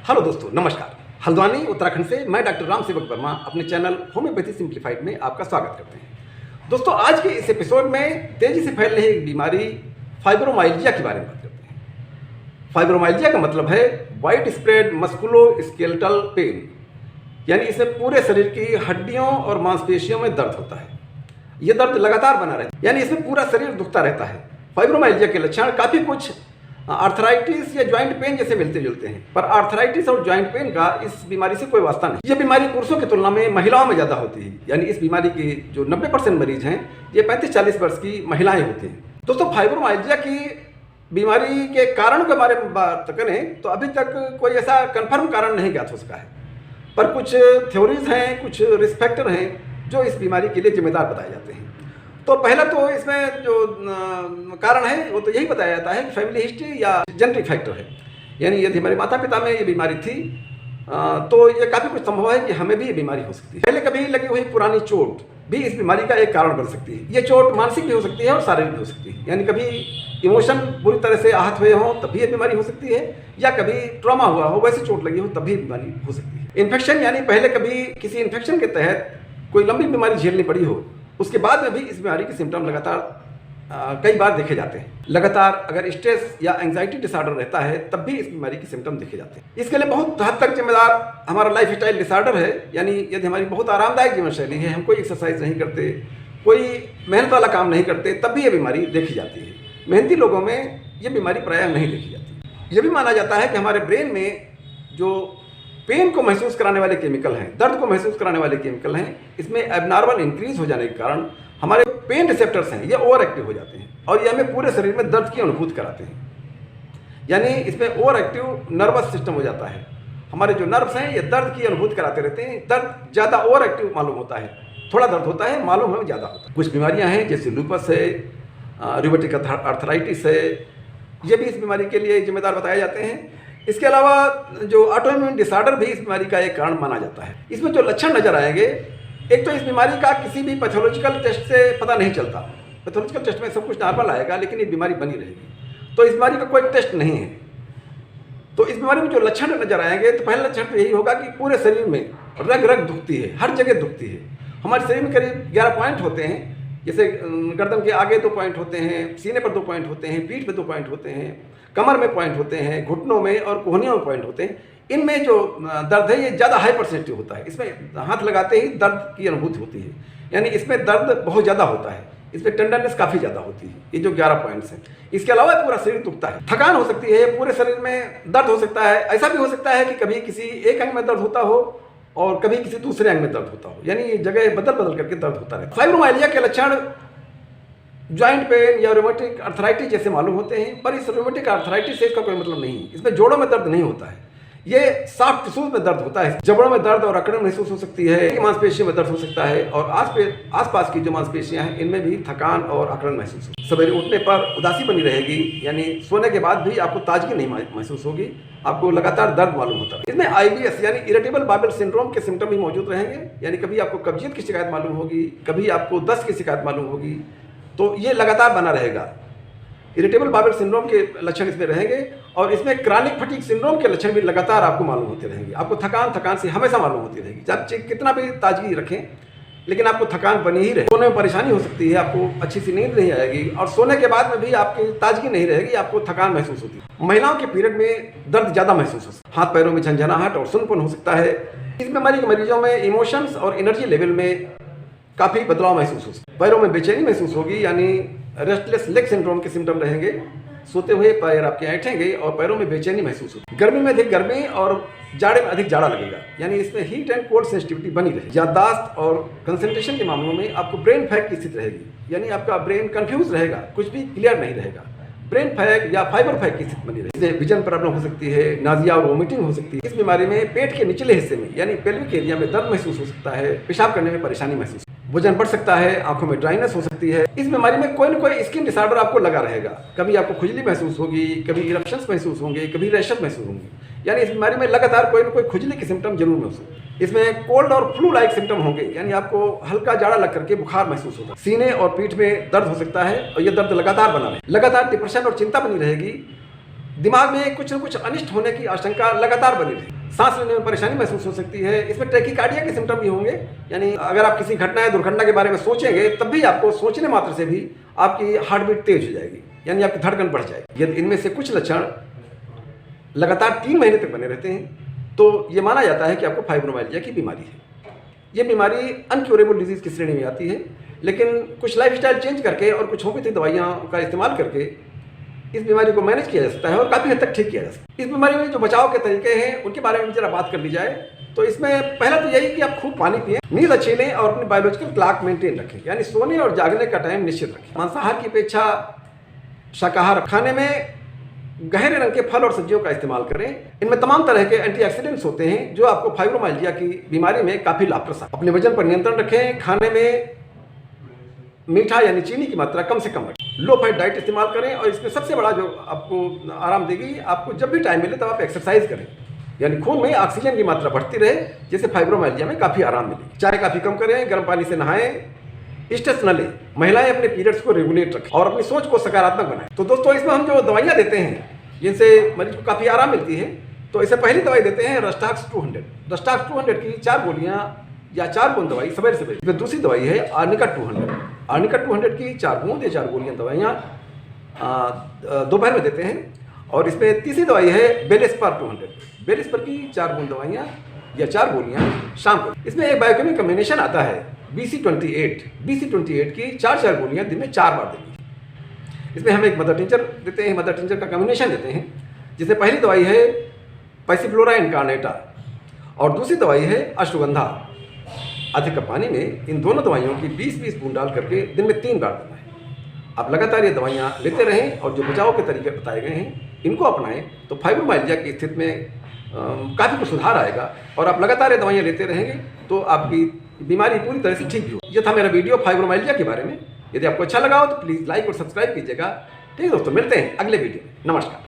Hello दोस्तों, नमस्कार। हल्द्वानी उत्तराखंड से मैं डॉक्टर राम सेवक वर्मा अपने चैनल होम्योपैथी सिंप्लीफाइड में आपका स्वागत करते हैं। दोस्तों, आज के इस एपिसोड में तेजी से फैल रही एक बीमारी फाइब्रोमाइल्जिया के बारे में बात करते हैं। फाइब्रोमाइल्जिया का मतलब है वाइड स्प्रेड मस्कुलोस्केलेटल पेन, यानी इसमें पूरे शरीर की हड्डियों और मांसपेशियों में दर्द होता है। यह दर्द लगातार बना रहता है, यानी इसमें पूरा शरीर दुखता रहता है। फाइब्रोमाइल्जिया के लक्षण काफ़ी कुछ आर्थराइटिस या ज्वाइंट पेन जैसे मिलते जुलते हैं, पर आर्थराइटिस और ज्वाइंट पेन का इस बीमारी से कोई वास्ता नहीं। यह बीमारी पुरुषों की तुलना में महिलाओं में ज़्यादा होती है, यानी इस बीमारी के जो 90% मरीज हैं ये 35-40 वर्ष की महिलाएं होती हैं। दोस्तों, फाइब्रोमाइल्जिया की बीमारी के कारण के बारे में बात करें तो अभी तक कोई ऐसा कन्फर्म कारण नहीं ज्ञात हो सका है, पर कुछ थ्योरीज हैं, कुछ रिस्क फैक्टर हैं जो इस बीमारी के लिए जिम्मेदार बताए जाते हैं। तो पहला तो इसमें जो कारण है वो तो यही बताया जाता है कि फैमिली हिस्ट्री या जेनेटिक फैक्टर है, यानी यदि हमारे माता पिता में ये बीमारी थी तो ये काफ़ी कुछ संभव है कि हमें भी ये बीमारी हो सकती है। पहले कभी लगी हुई पुरानी चोट भी इस बीमारी का एक कारण बन सकती है। ये चोट मानसिक भी हो सकती है और शारीरिक भी हो सकती है, यानी कभी इमोशन बुरी तरह से आहत हुए हों तब भी ये बीमारी हो सकती है, या कभी ट्रॉमा हुआ हो, वैसे चोट लगी हो तब भी बीमारी हो सकती है। इन्फेक्शन, यानी पहले कभी किसी इन्फेक्शन के तहत कोई लंबी बीमारी झेलनी पड़ी हो, उसके बाद में भी इस बीमारी के सिम्टम लगातार कई बार देखे जाते हैं। लगातार अगर स्ट्रेस या एंजाइटी डिसऑर्डर रहता है तब भी इस बीमारी के सिम्टम देखे जाते हैं। इसके लिए बहुत हद तक जिम्मेदार हमारा लाइफ स्टाइल डिसऑर्डर है, यानी यदि हमारी बहुत आरामदायक जीवन शैली है, हम कोई एक्सरसाइज नहीं करते, कोई मेहनत वाला काम नहीं करते, तब भी ये बीमारी देखी जाती है। मेहनती लोगों में ये बीमारी प्रायः नहीं देखी जाती। ये भी माना जाता है कि हमारे ब्रेन में जो पेन को महसूस कराने वाले केमिकल हैं, दर्द को महसूस कराने वाले केमिकल हैं, इसमें एबनॉर्मल इंक्रीज हो जाने के कारण हमारे पेन रिसेप्टर्स हैं ये ओवर एक्टिव हो जाते हैं और ये हमें पूरे शरीर में दर्द की अनुभूति कराते हैं। यानी इसमें ओवर एक्टिव नर्वस सिस्टम हो जाता है। हमारे जो नर्व्स हैं ये दर्द की अनुभूति कराते रहते हैं। दर्द ज़्यादा ओवर एक्टिव मालूम होता है, थोड़ा दर्द होता है, मालूम हमें ज़्यादा होता है। कुछ बीमारियाँ हैं जैसे लूपस है, रूमेटिक आर्थराइटिस है, ये भी इस बीमारी के लिए जिम्मेदार बताए जाते हैं। इसके अलावा जो ऑटोइम्यून डिसऑर्डर भी इस बीमारी का एक कारण माना जाता है। इसमें जो लक्षण नजर आएंगे, एक तो इस बीमारी का किसी भी पैथोलॉजिकल टेस्ट से पता नहीं चलता। पैथोलॉजिकल टेस्ट में सब कुछ नॉर्मल आएगा लेकिन ये बीमारी बनी रहेगी, तो इस बीमारी का कोई टेस्ट नहीं है। तो इस बीमारी में जो लक्षण नजर आएंगे तो पहला लक्षण तो यही होगा कि पूरे शरीर में रग रग दुखती है, हर जगह दुखती है। हमारे शरीर में करीब 11 पॉइंट होते हैं, जैसे गर्दन के आगे 2 पॉइंट होते हैं, सीने पर 2 पॉइंट होते हैं, पीठ पे 2 पॉइंट होते हैं, कमर में पॉइंट होते हैं, घुटनों में और कोहनियों में पॉइंट होते हैं। इनमें जो दर्द है ये ज़्यादा हाई परसेंटेज होता है। इसमें हाथ लगाते ही दर्द की अनुभूति होती है, यानी इसमें दर्द बहुत ज़्यादा होता है, इसमें टेंडरनेस काफ़ी ज़्यादा होती है। ये जो 11 पॉइंट्स हैं, इसके अलावा पूरा शरीर दुखता है, थकान हो सकती है, पूरे शरीर में दर्द हो सकता है। ऐसा भी हो सकता है कि कभी किसी एक अंग में दर्द होता हो और कभी किसी दूसरे अंग में दर्द होता हो, यानी जगह बदल बदल करके दर्द होता रहता है। फाइब्रोमाइल्जिया के लक्षण ज्वाइंट पेन या रूमेटिक आर्थराइटिस जैसे मालूम होते हैं, पर इस रूमेटिक आर्थराइटिस से इसका कोई मतलब नहीं है। इसमें जोड़ों में दर्द नहीं होता है, ये सॉफ्ट टिश्यूज में दर्द होता है। जबड़ों में दर्द और अकड़न महसूस हो सकती है, मांसपेशियों में दर्द हो सकता है और आसपास की जो मांसपेशियां हैं इनमें भी थकान और अकड़न महसूस होगी। सवेरे उठने पर उदासी बनी रहेगी, यानी सोने के बाद भी आपको ताजगी नहीं महसूस होगी, आपको लगातार दर्द मालूम होता है। इसमें IBS यानी इरिटेबल बाउल सिंड्रोम के सिम्टम भी मौजूद रहेंगे, यानी कभी आपको कब्जियत की शिकायत मालूम होगी, कभी आपको दस्त की शिकायत मालूम होगी, तो ये लगातार बना रहेगा। इरिटेबल बाउल सिंड्रोम के लक्षण इसमें रहेंगे और इसमें क्रॉनिक फटीग सिंड्रोम के लक्षण भी लगातार आपको मालूम होते रहेंगे। आपको थकान से हमेशा मालूम होती रहेगी, चाहे कितना भी ताजगी रखें लेकिन आपको थकान बनी ही रहे। सोने में परेशानी हो सकती है, आपको अच्छी सी नींद नहीं आएगी और सोने के बाद में भी आपकी ताजगी नहीं रहेगी, आपको थकान महसूस होती है। महिलाओं के पीरियड में दर्द ज़्यादा महसूस हो सकता है, हाथ पैरों में झंझनाहट और सुनपन हो सकता है। इस बीमारी के मरीजों में इमोशंस और एनर्जी लेवल में काफ़ी बदलाव महसूस हो सकता है। पैरों में बेचैनी महसूस होगी, यानी रेस्टलेस लेग सिंड्रोम के सिम्टम रहेंगे। सोते हुए पैर आपके ऐंठेंगे और पैरों में बेचैनी महसूस होगी। गर्मी में अधिक गर्मी और जाड़े में अधिक जाड़ा लगेगा, यानी इसमें हीट एंड कोल्ड सेंसिटिविटी बनी रहेगी। याददाश्त और कंसंट्रेशन के मामलों में आपको ब्रेन फैग की स्थिति रहेगी, यानी आपका ब्रेन कंफ्यूज रहेगा, कुछ भी क्लियर नहीं रहेगा। ब्रेन फैग या फाइबर फैग की स्थिति बनी रहेगी। इसमें विजन प्रॉब्लम हो सकती है, नाजिया और वोमिटिंग हो सकती है। इस बीमारी में पेट के निचले हिस्से में यानी पेल्विक एरिया में दर्द महसूस हो सकता है, पेशाब करने में परेशानी महसूस, वजन बढ़ सकता है, आंखों में ड्राइनेस हो सकती है। इस बीमारी में कोई ना कोई स्किन डिसऑर्डर आपको लगा रहेगा, कभी आपको खुजली महसूस होगी, कभी इरप्शंस महसूस होंगे, कभी रैशेस महसूस होंगे, यानी इस बीमारी में लगातार कोई ना कोई खुजली के सिम्टम जरूर महसूस होंगे। इसमें कोल्ड और फ्लू लाइक सिम्टम होंगे, यानी आपको हल्का जाड़ा लग करके बुखार महसूस होगा। सीने और पीठ में दर्द हो सकता है और ये दर्द लगातार बना रहे। लगातार डिप्रेशन और चिंता बनी रहेगी दिमाग में कुछ न कुछ अनिष्ट होने की आशंका लगातार बनी रहे, सांस लेने में परेशानी महसूस हो सकती है। इसमें टैकीकार्डिया के सिम्टम भी होंगे, यानी अगर आप किसी घटना या दुर्घटना के बारे में सोचेंगे तब भी आपको सोचने मात्र से भी आपकी हार्ट बीट तेज हो जाएगी, यानी आपकी धड़कन बढ़ जाएगी। यदि इनमें से कुछ लक्षण लगातार 3 महीने तक बने रहते हैं तो ये माना जाता है कि आपको फाइब्रोमाइल्जिया की बीमारी है। ये बीमारी अनक्योरेबल डिजीज़ की श्रेणी में आती है, लेकिन कुछ लाइफस्टाइल चेंज करके और कुछ होम्योपैथिक दवाइयाँ का इस्तेमाल करके इस बीमारी को मैनेज किया जा सकता है और काफ़ी हद तक ठीक किया जा सकता है। इस बीमारी में जो बचाव के तरीके हैं उनके बारे में जरा बात कर ली जाए तो इसमें पहला तो यही कि आप खूब पानी पिएं, नींद अच्छी लें और अपनी बायोलॉजिकल क्लॉक मेंटेन रखें, यानी सोने और जागने का टाइम निश्चित रखें। मांसाहार की अपेक्षा शाकाहार खाने में गहरे रंग के फल और सब्जियों का इस्तेमाल करें। इनमें तमाम तरह के एंटीऑक्सीडेंट्स होते हैं जो आपको फाइब्रोमाइल्जिया की बीमारी में काफ़ी लाभप्रद। अपने वजन पर नियंत्रण रखें, खाने में मीठा यानी चीनी की मात्रा कम से कम रखें, लो फैट डाइट इस्तेमाल करें और इसमें सबसे बड़ा जो आपको आराम देगी, आपको जब भी टाइम मिले तब आप एक्सरसाइज करें, यानी खून में ऑक्सीजन की मात्रा बढ़ती रहे, जिससे फाइब्रोमाइल्जिया में काफ़ी आराम मिलेगी। चाय काफ़ी कम करें, गर्म पानी से नहाएं, स्ट्रेस न लें, महिलाएं अपने पीरियड्स को रेगुलेट रखें और अपनी सोच को सकारात्मक बनाएं। तो दोस्तों, इसमें हम जो दवाइयाँ देते हैं जिनसे मरीज को काफ़ी आराम मिलती है, तो इससे पहली दवाई देते हैं रस्टाक्स 200। रस्टाक्स 200 की 4 गोलियाँ या 4 बूंद दवाई सवेरे सवेरे। इसमें दूसरी दवाई है आर्निका 200। आर्निका 200 की 4 बूंद या 4 गोलियाँ दवाइयाँ दोपहर में देते हैं। और इसमें तीसरी दवाई है बेलेस्पर 200। बेलेस्पर की 4 बूंद दवाइयाँ या 4 गोलियाँ शाम को। इसमें एक बायोकेमिक कम्बिनेशन आता है BC28। BC28 की 4 गोलियाँ दिन में 4 बार देनी। इसमें हम एक मदर टिंचर देते हैं, मदर टिंचर का कम्बिनेशन देते हैं, जिसमें पहली दवाई है पैसिफ्लोरा इनकार्नेटा और दूसरी दवाई है अश्वगंधा। आधे कप पानी में इन दोनों दवाइयों की 20-20 बूंद डाल करके दिन में 3 बार देना है। आप लगातार ये दवाइयाँ लेते रहें और जो बचाव के तरीके बताए गए हैं इनको अपनाएं तो फाइब्रोमाइल्जिया की स्थिति में काफ़ी कुछ सुधार आएगा। और आप लगातार ये दवाइयाँ लेते रहेंगे तो आपकी बीमारी पूरी तरह से ठीक भी हो। ये था मेरा वीडियो फाइब्रोमाइल्जिया के बारे में। यदि आपको अच्छा लगा हो तो प्लीज़ लाइक और सब्सक्राइब कीजिएगा। ठीक है दोस्तों, मिलते हैं अगले वीडियो में। नमस्कार।